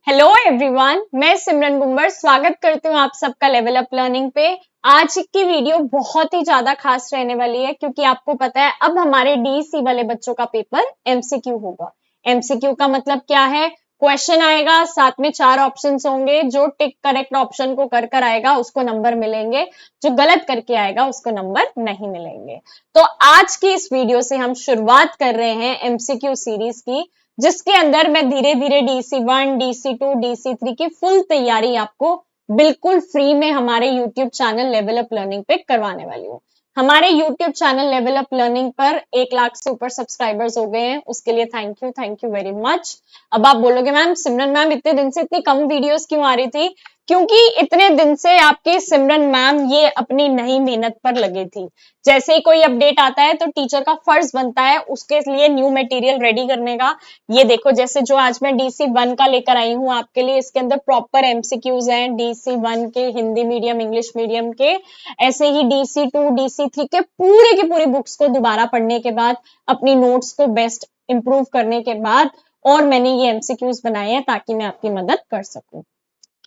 Hello everyone, मैं सिमरन बुम्बर स्वागत करती हूँ आप सबका लेवल अप लर्निंग पे। आज की वीडियो बहुत ही ज्यादा खास रहने वाली है क्योंकि आपको पता है अब हमारे डीसी वाले बच्चों का पेपर एमसीक्यू होगा। एमसीक्यू का मतलब क्या है? क्वेश्चन आएगा, साथ में 4 ऑप्शंस होंगे। जो टिक करेक्ट ऑप्शन को कर आएगा उसको नंबर मिलेंगे, जो गलत करके आएगा उसको नंबर नहीं मिलेंगे। तो आज की इस वीडियो से हम शुरुआत कर रहे हैं एमसीक्यू सीरीज की, जिसके अंदर मैं धीरे धीरे DC1, DC2, DC3 की फुल तैयारी आपको बिल्कुल फ्री में हमारे YouTube channel level up learning पे करवाने वाली हूँ। हमारे YouTube channel level up learning पर 1 लाख से ऊपर सब्सक्राइबर्स हो गए हैं, उसके लिए थैंक यू वेरी मच। अब आप बोलोगे मैम सिमरन मैम इतने दिन से इतनी कम वीडियोस क्यों आ रही थी? क्योंकि इतने दिन से आपकी सिमरन मैम ये अपनी नई मेहनत पर लगी थी। जैसे ही कोई अपडेट आता है तो टीचर का फर्ज बनता है उसके लिए न्यू मटेरियल रेडी करने का। ये देखो, जैसे जो आज मैं DC1 का लेकर आई हूँ आपके लिए, इसके अंदर प्रॉपर एमसीक्यूज हैं DC1 के, हिंदी मीडियम इंग्लिश मीडियम के। ऐसे ही DC2, DC3 के पूरे की पूरी बुक्स को दोबारा पढ़ने के बाद, अपनी नोट्स को बेस्ट इंप्रूव करने के बाद, और मैंने ये एमसीक्यूज बनाए हैं ताकि मैं आपकी मदद कर सकूं।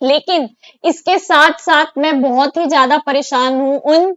लेकिन इसके साथ साथ मैं बहुत ही ज्यादा परेशान हूं उन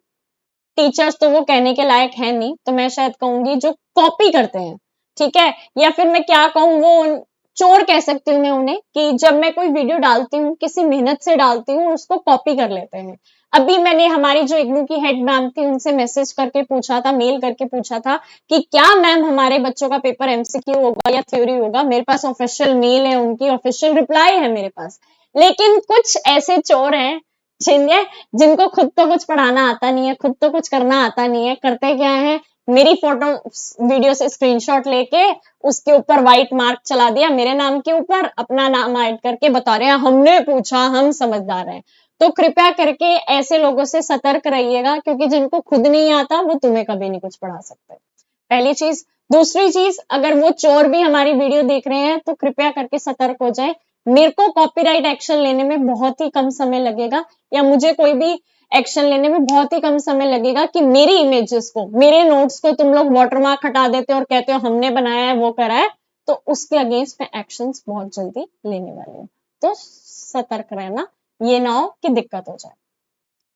टीचर्स, तो वो कहने के लायक है नहीं, तो मैं शायद कहूंगी जो कॉपी करते हैं, ठीक है, या फिर मैं क्या कहूँ, वो चोर कह सकती हूँ मैं उन्हें, कि जब मैं कोई वीडियो डालती हूँ किसी मेहनत से डालती हूँ उसको कॉपी कर लेते हैं। अभी मैंने हमारी जो इग्नू की हेड मैम थी उनसे मैसेज करके पूछा था, मेल करके पूछा था कि क्या मैम हमारे बच्चों का पेपर एमसीक्यू होगा या थ्योरी होगा। मेरे पास ऑफिशियल मेल है, उनकी ऑफिशियल रिप्लाई है मेरे पास। लेकिन कुछ ऐसे चोर हैं जिनको खुद तो कुछ पढ़ाना आता नहीं है, खुद तो कुछ करना आता नहीं है, करते क्या है, मेरी फोटो वीडियो से स्क्रीनशॉट लेके उसके ऊपर व्हाइट मार्क चला दिया मेरे नाम के ऊपर, अपना नाम ऐड करके बता रहे हैं हमने पूछा, हम समझदार हैं। तो कृपया करके ऐसे लोगों से सतर्क रहिएगा, क्योंकि जिनको खुद नहीं आता वो तुम्हें कभी नहीं कुछ पढ़ा सकते। पहली चीज। दूसरी चीज, अगर वो चोर भी हमारी वीडियो देख रहे हैं तो कृपया करके सतर्क हो जाए। मेरे को कॉपीराइट एक्शन लेने में बहुत ही कम समय लगेगा, या मुझे कोई भी एक्शन लेने में बहुत ही कम समय लगेगा कि मेरी इमेजेस को, मेरे नोट्स को तुम लोग वाटरमार्क हटा देते हो और कहते हो हमने बनाया है, वो करा है, तो उसके अगेंस्ट मैं एक्शंस बहुत जल्दी लेने वाली हूँ। तो सतर्क रहना, ये ना हो कि दिक्कत हो जाए।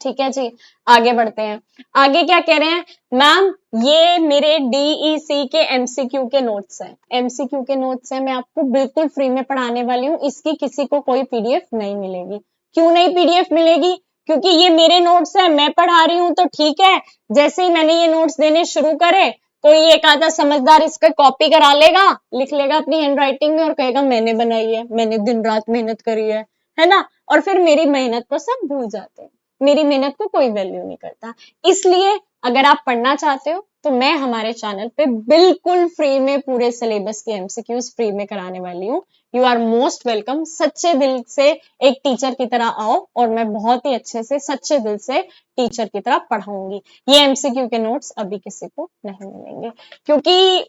ठीक है जी, आगे बढ़ते हैं। आगे क्या कह रहे हैं मैम, ये मेरे डीईसी के एमसीक्यू के नोट्स हैं। एमसीक्यू के नोट्स हैं, मैं आपको बिल्कुल फ्री में पढ़ाने वाली हूँ, इसकी किसी को कोई पीडीएफ नहीं मिलेगी। क्यों नहीं पीडीएफ मिलेगी? क्योंकि ये मेरे नोट्स हैं, मैं पढ़ा रही हूँ तो ठीक है। जैसे ही मैंने ये नोट्स देने शुरू करे, कोई एक आधा समझदार इसका कॉपी करा लेगा, लिख लेगा अपनी हैंडराइटिंग में और कहेगा मैंने बनाई है, मैंने दिन रात मेहनत करी है ना। और फिर मेरी मेहनत को सब भूल जाते हैं, मेरी मेहनत को कोई वैल्यू नहीं करता। इसलिए अगर आप पढ़ना चाहते हो तो मैं हमारे चैनल पे बिल्कुल फ्री में पूरे सिलेबस के एमसीक्यूज फ्री में कराने वाली हूँ। You are most welcome. सच्चे दिल से एक टीचर की तरह आओ और मैं बहुत ही अच्छे से सच्चे दिल से टीचर की तरह पढ़ाऊंगी। ये एमसीक्यू के नोट्स अभी किसी को नहीं मिलेंगे, क्योंकि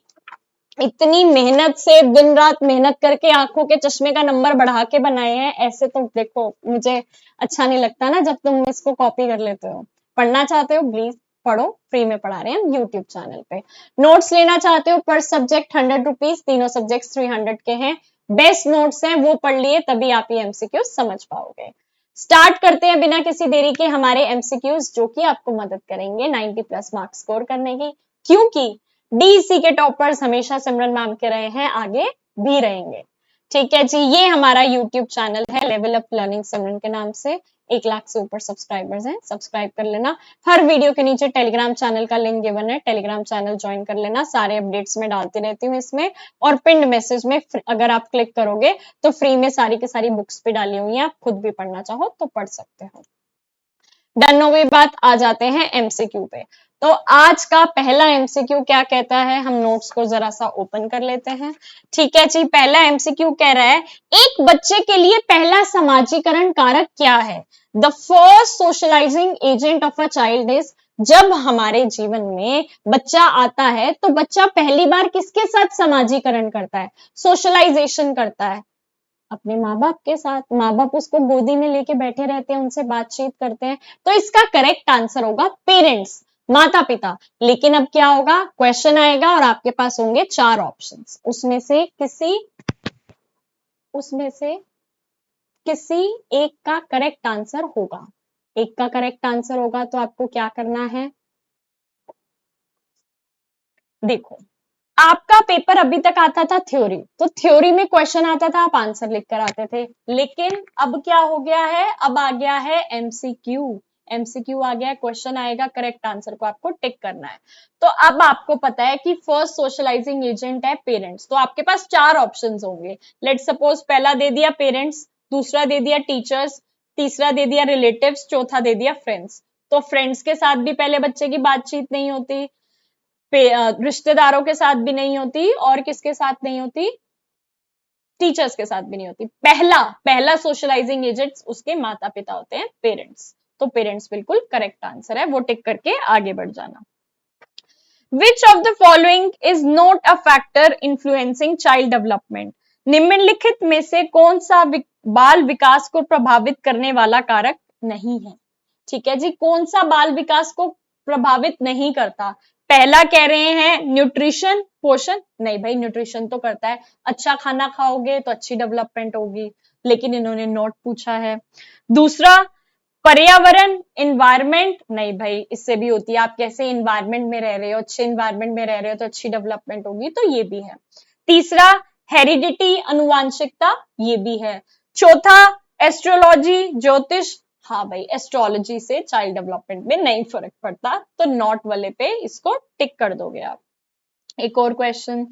इतनी मेहनत से दिन रात मेहनत करके आंखों के चश्मे का नंबर बढ़ा के बनाए हैं। ऐसे तो देखो मुझे अच्छा नहीं लगता ना जब तुम इसको कॉपी कर लेते हो। पढ़ना चाहते हो प्लीज पढ़ो, फ्री में पढ़ा रहे हैं हम यूट्यूब चैनल पे। नोट्स लेना चाहते हो पर सब्जेक्ट 100 रुपीज, तीनों सब्जेक्ट 300 के हैं। बेस्ट नोट्स हैं, वो पढ़ लिए तभी आप ये एमसीक्यू समझ पाओगे। स्टार्ट करते हैं बिना किसी देरी के हमारे एमसीक्यूज, जो कि आपको मदद करेंगे 90+ मार्क्स स्कोर करने की, क्योंकि डीसी के टॉपर्स हमेशा सिमरन मैम के रहे हैं, आगे भी रहेंगे। ठीक है जी, ये हमारा यूट्यूब चैनल है लेवल अप लर्निंग सिमरन के नाम से। 1 लाख से ऊपर सब्सक्राइबर्स हैं, सब्सक्राइब कर लेना। हर वीडियो के नीचे टेलीग्राम चैनल का लिंक गिवन है, टेलीग्राम चैनल ज्वाइन कर लेना। सारे अपडेट्स में डालती रहती हूँ इसमें, और पिंड मैसेज में अगर आप क्लिक करोगे तो फ्री में सारी की सारी बुक्स भी डाली हुई हैं, आप खुद भी पढ़ना चाहो तो पढ़ सकते हो। डन हो गई बात, आ जाते हैं एमसीक्यू पे। तो आज का पहला एमसीक्यू क्या कहता है, हम नोट्स को जरा सा ओपन कर लेते हैं। ठीक है जी, पहला एमसीक्यू कह रहा है एक बच्चे के लिए पहला समाजीकरण कारक क्या है? The first socialising agent of a child is, जब हमारे जीवन में बच्चा आता है तो बच्चा पहली बार किसके साथ समाजीकरण करता है, सोशलाइजेशन करता है? अपने माँ बाप के साथ। माँ बाप उसको गोदी में लेके बैठे रहते हैं, उनसे बातचीत करते हैं। तो इसका करेक्ट आंसर होगा पेरेंट्स, माता पिता। लेकिन अब क्या होगा, क्वेश्चन आएगा और आपके पास होंगे 4 ऑप्शंस, उसमें से किसी एक का करेक्ट आंसर होगा। एक का करेक्ट आंसर होगा तो आपको क्या करना है, देखो आपका पेपर अभी तक आता था थ्योरी, तो थ्योरी में क्वेश्चन आता था, आप आंसर लिख कर आते थे। लेकिन अब क्या हो गया है, अब आ गया है एमसीक्यू। एमसीक्यू आ गया है, क्वेश्चन आएगा, करेक्ट आंसर को आपको टिक करना है। तो अब आपको पता है कि फर्स्ट सोशलाइजिंग एजेंट है पेरेंट्स, तो आपके पास 4 ऑप्शंस होंगे। लेट सपोज पहला दे दिया पेरेंट्स, दूसरा दे दिया टीचर्स, तीसरा दे दिया रिलेटिव्स, चौथा दे दिया फ्रेंड्स। तो फ्रेंड्स के साथ भी पहले बच्चे की बातचीत नहीं होती, रिश्तेदारों के साथ भी नहीं होती, और किसके साथ नहीं होती, टीचर्स के साथ भी नहीं होती। पहला पहला सोशलाइजिंग एजेंट उसके माता पिता होते हैं, पेरेंट्स। तो पेरेंट्स बिल्कुल करेक्ट आंसर है, वो टिक करके आगे बढ़ जाना। Which of the following is not a factor influencing child development? निम्नलिखित में से कौन सा बाल विकास को प्रभावित करने वाला कारक नहीं है? ठीक है जी, कौन सा बाल विकास को प्रभावित नहीं करता? पहला कह रहे हैं न्यूट्रिशन, पोषण। नहीं भाई, न्यूट्रिशन तो करता है, अच्छा खाना खाओगे तो अच्छी डेवलपमेंट होगी, लेकिन इन्होंने नोट पूछा है। दूसरा पर्यावरण, इन्वायरमेंट। नहीं भाई, इससे भी होती है, आप कैसे इन्वायरमेंट में रह रहे हो, अच्छे इन्वायरमेंट में रह रहे हो तो अच्छी डेवलपमेंट होगी, तो ये भी है। तीसरा हेरिडिटी, अनुवांशिकता, ये भी है। चौथा एस्ट्रोलॉजी, ज्योतिष। हाँ भाई, एस्ट्रोलॉजी से चाइल्ड डेवलपमेंट में नहीं फर्क पड़ता, तो नॉट वाले पे इसको टिक कर दोगे आप। एक और question,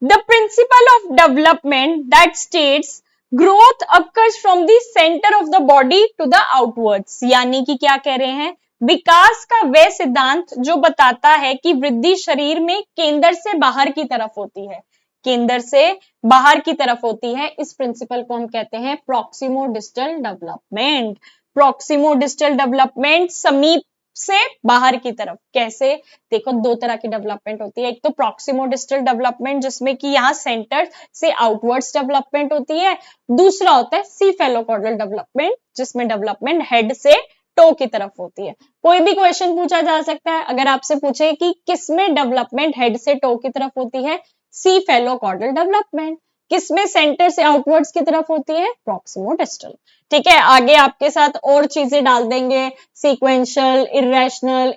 the principle of development that states growth occurs from the centre of the body to the outwards. यानी कि क्या कह रहे हैं, विकास का वह सिद्धांत जो बताता है कि वृद्धि शरीर में केंद्र से बाहर की तरफ होती है, केंद्र से बाहर की तरफ होती है, इस प्रिंसिपल को हम कहते हैं proximo distal development. Proximo distal development, समीप से बाहर की तरफ। कैसे, देखो दो तरह की डेवलपमेंट होती है, एक तो प्रॉक्सिमो डिस्टल डेवलपमेंट जिसमें कि यहाँ सेंटर से आउटवर्ड्स डेवलपमेंट होती है, दूसरा होता है सीफेलोकॉर्डल डेवलपमेंट जिसमें डेवलपमेंट हेड से टो की तरफ होती है। कोई भी क्वेश्चन पूछा जा सकता है, अगर आपसे पूछे कि किसमें डेवलपमेंट हेड से टो की तरफ होती है, सीफेलोकॉर्डल डेवलपमेंट। किसमें सेंटर से आउटवर्ड्स की तरफ होती है, प्रॉक्सिमो डिस्टल। ठीक है, आगे आपके साथ और चीजें डाल देंगे, सीक्वेंशियल, इरेशनल,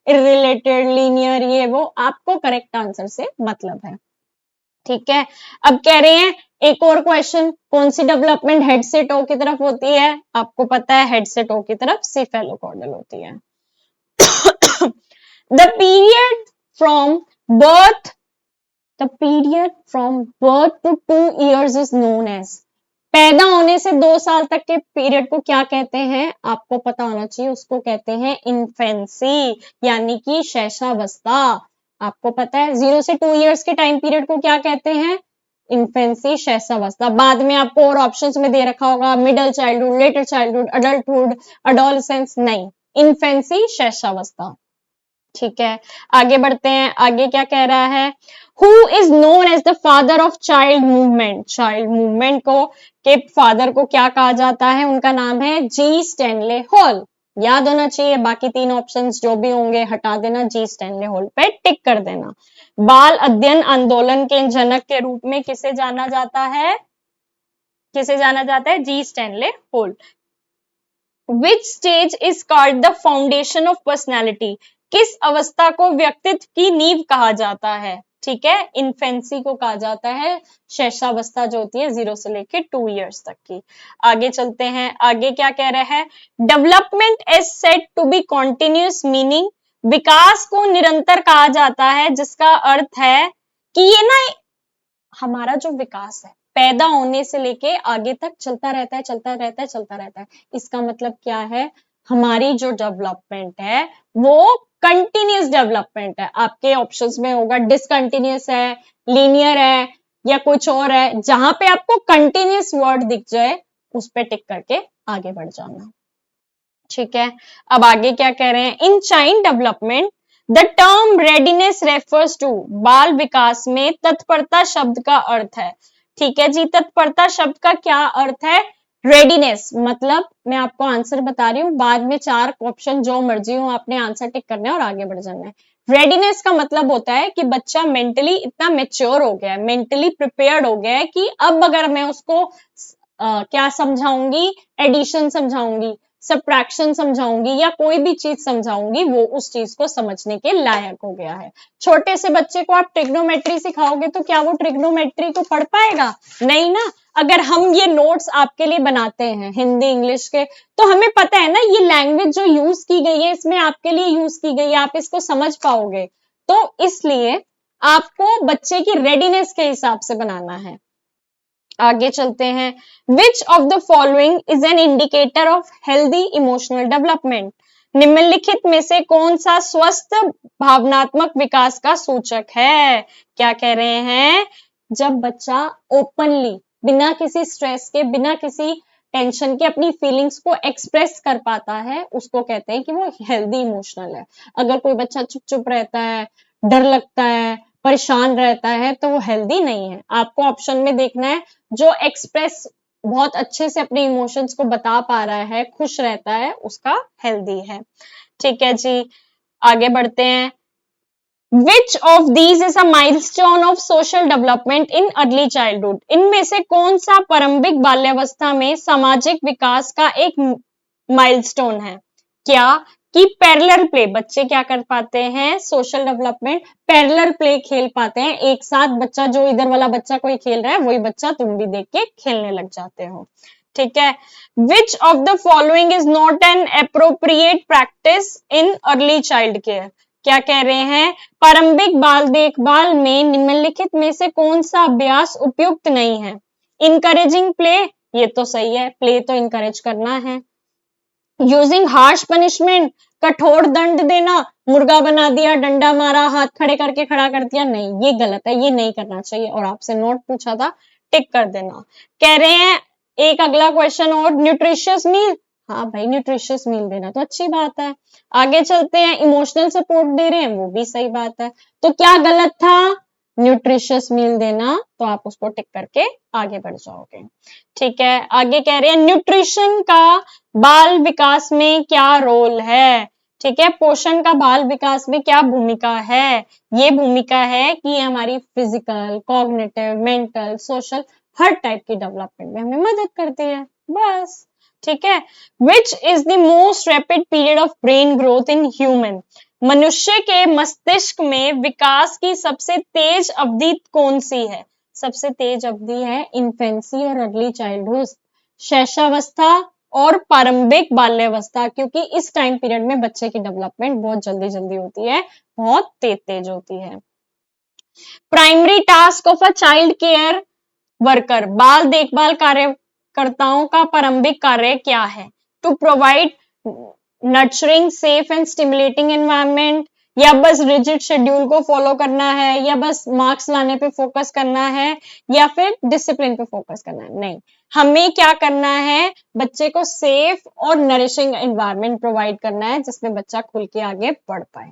इररिलेटेड, लीनियर, ये वो, आपको करेक्ट आंसर से मतलब है। ठीक है, अब कह रहे हैं एक और क्वेश्चन, कौन सी डेवलपमेंट हेड से टो की तरफ होती है? आपको पता है हेड से टो की तरफ सीफेलोकॉर्डल होती है। The period from birth, the period from birth to 2 years is known as, पैदा होने से 2 साल तक के पीरियड को क्या कहते हैं? आपको पता होना चाहिए, उसको कहते हैं इन्फेंसी, यानी कि शैशवावस्था। आपको पता है 0 से 2 years के टाइम पीरियड को क्या कहते हैं? इन्फेंसी, शैशवावस्था। बाद में आपको और ऑप्शंस में दे रखा होगा middle childhood, letter childhood, adulthood, adolescence, नहीं, इन्फेंसी, शैशवावस्था। ठीक है, आगे बढ़ते हैं, आगे क्या कह रहा है, who is known as the father of child movement? Child movement को के फादर को क्या कहा जाता है? उनका नाम है जी स्टैनले हॉल। याद होना चाहिए, बाकी 3 ऑप्शंस जो भी होंगे हटा देना, जी स्टैनले हॉल पे टिक कर देना। बाल अध्ययन आंदोलन के जनक के रूप में किसे जाना जाता है? किसे जाना जाता है? G Stanley Hall. Which stage is called the foundation of personality? किस अवस्था को व्यक्तित्व की नींव कहा जाता है? ठीक है, इन्फेंसी को कहा जाता है, शैशवावस्था जो होती है 0 से लेके 2 years तक की। आगे चलते हैं, आगे क्या कह रहा है, development is said to be continuous, meaning विकास को निरंतर कहा जाता है, जिसका अर्थ है कि ये ना हमारा जो विकास है पैदा होने से लेके आगे तक चलता रहता है, चलता रहता है, चलता रहता है। इसका मतलब क्या है, हमारी जो डेवलपमेंट है वो कंटिन्यूस डेवलपमेंट है। आपके ऑप्शंस में होगा डिसकंटिन्यूस है, लीनियर है, या कुछ और है। जहां पे आपको कंटिन्यूस वर्ड दिख जाए उस पे टिक करके आगे बढ़ जाना। ठीक है, अब आगे क्या कह रहे हैं, in child development the term readiness refers to, बाल विकास में तत्परता शब्द का अर्थ है। ठीक है जी, तत्परता शब्द का क्या अर्थ है? रेडीनेस, मतलब मैं आपको आंसर बता रही हूँ, बाद में 4 ऑप्शन जो मर्जी हो आपने आंसर टिक करना है और आगे बढ़ जाना है। रेडीनेस का मतलब होता है कि बच्चा मेंटली इतना मेच्योर हो गया है, मेंटली प्रिपेयर्ड हो गया है कि अब अगर मैं उसको क्या समझाऊंगी, एडिशन समझाऊंगी, सब्ट्रैक्शन समझाऊंगी या कोई भी चीज समझाऊंगी, वो उस चीज को समझने के लायक हो गया है। छोटे से बच्चे को आप ट्रिग्नोमेट्री सिखाओगे तो क्या वो ट्रिग्नोमेट्री को पढ़ पाएगा? नहीं ना। अगर हम ये नोट्स आपके लिए बनाते हैं हिंदी इंग्लिश के, तो हमें पता है ना ये लैंग्वेज जो यूज की गई है इसमें आपके लिए यूज की गई है, आप इसको समझ पाओगे। तो इसलिए आपको बच्चे की रेडीनेस के हिसाब से बनाना है। आगे चलते हैं। Which of the following is an indicator of healthy emotional development? निम्नलिखित में से कौन सा स्वस्थ भावनात्मक विकास का सूचक है? क्या कह रहे हैं? जब बच्चा ओपनली, बिना किसी स्ट्रेस के, बिना किसी टेंशन के अपनी फीलिंग्स को एक्सप्रेस कर पाता है, उसको कहते हैं कि वो हेल्दी इमोशनल है। अगर कोई बच्चा चुप चुप रहता है, डर लगता है, परेशान रहता है, तो वो हेल्दी नहीं है। आपको ऑप्शन में देखना है जो एक्सप्रेस बहुत अच्छे से अपने इमोशंस को बता पा रहा है, खुश रहता है, उसका हेल्दी है। ठीक है जी, आगे बढ़ते हैं। Which of these is a milestone of social development in early childhood? इनमें से कौन सा प्रारंभिक बाल्यावस्था में सामाजिक विकास का एक माइलस्टोन है? क्या कि पैरेलल प्ले, बच्चे क्या कर पाते हैं? सोशल डेवलपमेंट, पैरेलल प्ले खेल पाते हैं एक साथ। बच्चा जो इधर वाला बच्चा कोई खेल रहा है वही बच्चा तुम भी देख के खेलने लग जाते हो। ठीक है। Which of the following is not an appropriate practice in early child care? क्या कह रहे हैं? प्रारंभिक बाल देखभाल में निम्नलिखित में से कौन सा अभ्यास उपयुक्त नहीं है? इनकरेजिंग प्ले, ये तो सही है, प्ले तो इनकरेज करना है। यूजिंग हार्श पनिशमेंट, कठोर दंड देना, मुर्गा बना दिया, डंडा मारा, हाथ खड़े करके खड़ा कर दिया, नहीं, ये गलत है, ये नहीं करना चाहिए। और आपसे नोट पूछा था, टिक कर देना। कह रहे हैं एक अगला क्वेश्चन और, न्यूट्रिशियस मील, हाँ भाई न्यूट्रिशियस मील देना तो अच्छी बात है। आगे चलते हैं, इमोशनल सपोर्ट दे रहे हैं, वो भी सही बात है। तो क्या गलत था? न्यूट्रिशियस मील देना, तो आप उसको टिक करके आगे बढ़ जाओगे। ठीक है, आगे कह रहे हैं न्यूट्रिशन का बाल विकास में क्या रोल है? ठीक है, पोषण का बाल विकास में क्या भूमिका है? ये भूमिका है कि हमारी फिजिकल, कॉग्निटिव, मेंटल, सोशल, हर टाइप की डेवलपमेंट में हमें मदद करती है, बस। ठीक है। Which is the most rapid period of brain growth in human? मनुष्य के मस्तिष्क में विकास की सबसे तेज अवधि कौन सी है? सबसे तेज अवधि है इन्फेंसी और अर्ली चाइल्डहुड, शैशवावस्था और प्रारंभिक बाल्यावस्था, क्योंकि इस टाइम पीरियड में बच्चे की डेवलपमेंट बहुत जल्दी जल्दी होती है, बहुत तेज तेज होती है। Primary task of a child care worker, बाल देखभाल कार्यकर्ताओं का प्रारंभिक कार्य क्या है? To provide nurturing, safe and stimulating environment, या बस रिजिड शेड्यूल को फॉलो करना है, या बस मार्क्स लाने पे फोकस करना है, या फिर डिसिप्लिन पे फोकस करना है? नहीं, हमें क्या करना है? बच्चे को सेफ और नरिशिंग एनवायरनमेंट प्रोवाइड करना है जिसमें बच्चा खुल के आगे बढ़ पाए।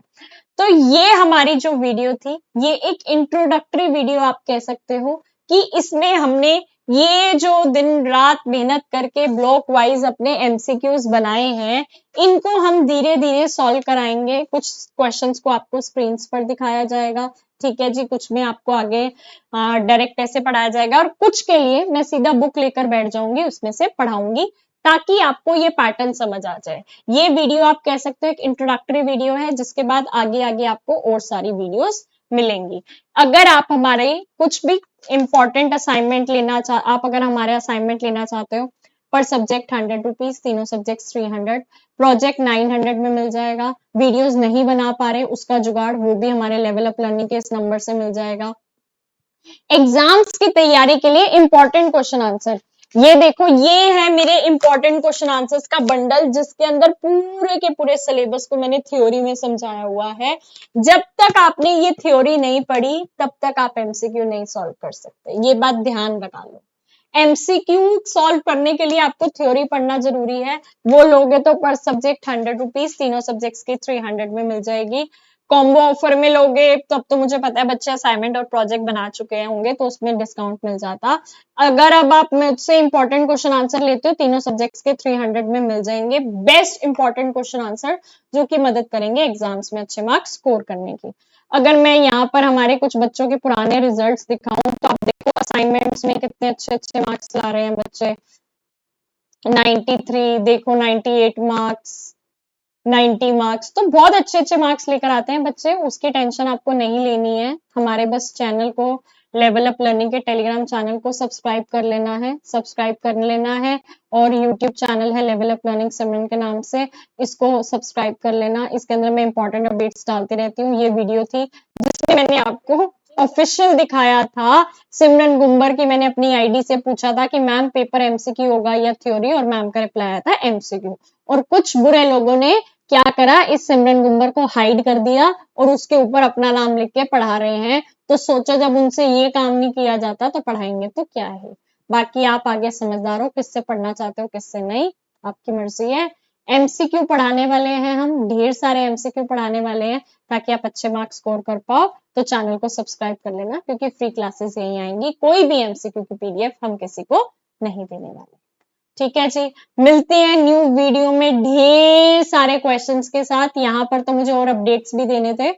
तो ये हमारी जो वीडियो थी, ये एक इंट्रोडक्टरी वीडियो आप कह सकते हो, कि इसमें हमने ये जो दिन रात मेहनत करके ब्लॉक वाइज अपने एमसीक्यूज बनाए हैं, इनको हम धीरे धीरे सॉल्व कराएंगे। कुछ क्वेश्चंस को आपको स्क्रीन पर दिखाया जाएगा, ठीक है जी, कुछ में आपको आगे डायरेक्ट ऐसे पढ़ाया जाएगा, और कुछ के लिए मैं सीधा बुक लेकर बैठ जाऊंगी, उसमें से पढ़ाऊंगी, ताकि आपको ये पैटर्न समझ आ जाए। ये वीडियो आप कह सकते हो एक इंट्रोडक्टरी वीडियो है, जिसके बाद आगे आगे आपको और सारी वीडियोस मिलेंगी। अगर आप हमारे कुछ भी इंपॉर्टेंट असाइनमेंट आप अगर हमारे असाइनमेंट लेना चाहते हो, पर सब्जेक्ट 100 रुपीज, तीनों सब्जेक्ट 300, प्रोजेक्ट 900 में मिल जाएगा। वीडियोस नहीं बना पा रहे, उसका जुगाड़ वो भी हमारे लेवल अप लर्निंग के इस नंबर से मिल जाएगा। एग्जाम्स की तैयारी के लिए इंपॉर्टेंट क्वेश्चन आंसर, ये देखो, ये है मेरे इंपॉर्टेंट क्वेश्चन आंसर्स का बंडल, जिसके अंदर पूरे के पूरे सिलेबस को मैंने थ्योरी में समझाया हुआ है। जब तक आपने ये थ्योरी नहीं पढ़ी, तब तक आप एमसीक्यू नहीं सॉल्व कर सकते, ये बात ध्यान रखा लो। एमसीक्यू सॉल्व करने के लिए आपको थ्योरी पढ़ना जरूरी है। वो लोगे तो पर सब्जेक्ट 100 रुपीज, तीनों सब्जेक्ट्स की 300 में मिल जाएगी। कॉम्बो ऑफर में लोगे तब तो मुझे पता है बच्चे असाइनमेंट और प्रोजेक्ट बना चुके होंगे, तो उसमें डिस्काउंट मिल जाता। अगर अब आप मुझसे इंपॉर्टेंट क्वेश्चन आंसर लेते हो, तीनों सब्जेक्ट्स के 300 में मिल जाएंगे, बेस्ट इंपॉर्टेंट क्वेश्चन आंसर, जो कि मदद करेंगे एग्जाम्स में अच्छे मार्क्स स्कोर करने की। अगर मैं यहाँ पर हमारे कुछ बच्चों के पुराने रिजल्ट्स दिखाऊं, तो आप देखो असाइनमेंट्स में कितने अच्छे मार्क्स ला रहे हैं बच्चे। 93, देखो 98 मार्क्स, 90 मार्क्स, तो बहुत अच्छे मार्क्स लेकर आते हैं बच्चे। उसकी टेंशन आपको नहीं लेनी है। हमारे बस चैनल को, लेवल अप लर्निंग के टेलीग्राम चैनल को सब्सक्राइब कर लेना है और यूट्यूब चैनल है लेवल अप लर्निंग सिमरन के नाम से, इसको सब्सक्राइब कर लेना। इसके अंदर मैं इंपॉर्टेंट अपडेट्स डालती रहती हूँ। ये वीडियो थी जिसमें मैंने आपको ऑफिशियल दिखाया था सिमरन गुम्बर की। मैंने अपनी आईडी से पूछा था कि मैम पेपर एमसीक्यू होगा या थ्योरी, और मैम का रिप्लाई आया था एमसीक्यू। और कुछ बुरे लोगों ने क्या करा, इस सिमरन गुम्बर को हाइड कर दिया और उसके ऊपर अपना नाम लिख के पढ़ा रहे हैं। तो सोचो जब उनसे ये काम नहीं किया जाता तो पढ़ाएंगे तो क्या है। बाकी आप आगे समझदार हो, किससे पढ़ना चाहते हो किससे नहीं, आपकी मर्जी है। एमसीक्यू पढ़ाने वाले हैं हम, ढेर सारे एमसीक्यू पढ़ाने वाले हैं ताकि आप अच्छे मार्क्स स्कोर कर पाओ। तो चैनल को सब्सक्राइब कर लेना क्योंकि फ्री क्लासेस यहीं आएंगी। कोई भी एमसीक्यू की पीडीएफ हम किसी को नहीं देने वाले। ठीक है जी, मिलते हैं न्यू वीडियो में ढेर सारे क्वेश्चंस के साथ। यहाँ पर तो मुझे और अपडेट्स भी देने थे।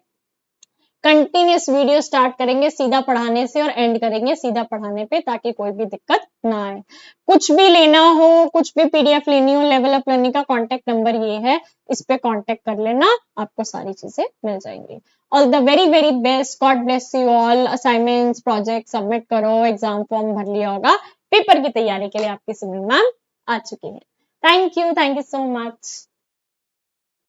कंटिन्यूस वीडियो स्टार्ट करेंगे सीधा पढ़ाने से और एंड करेंगे सीधा पढ़ाने पे, ताकि कोई भी दिक्कत ना आए। कुछ भी लेना हो, कुछ भी पीडीएफ लेनी हो, लेवल अप लर्निंग का कांटेक्ट नंबर ये है, इस पे कांटेक्ट कर लेना, आपको सारी चीजें मिल जाएंगी। All the very very best, God bless you all. Assignments project submit करो, एग्जाम फॉर्म भर लिया होगा, पेपर की तैयारी के लिए आपकी सिमरन मैम आ चुकी है। Thank you so much.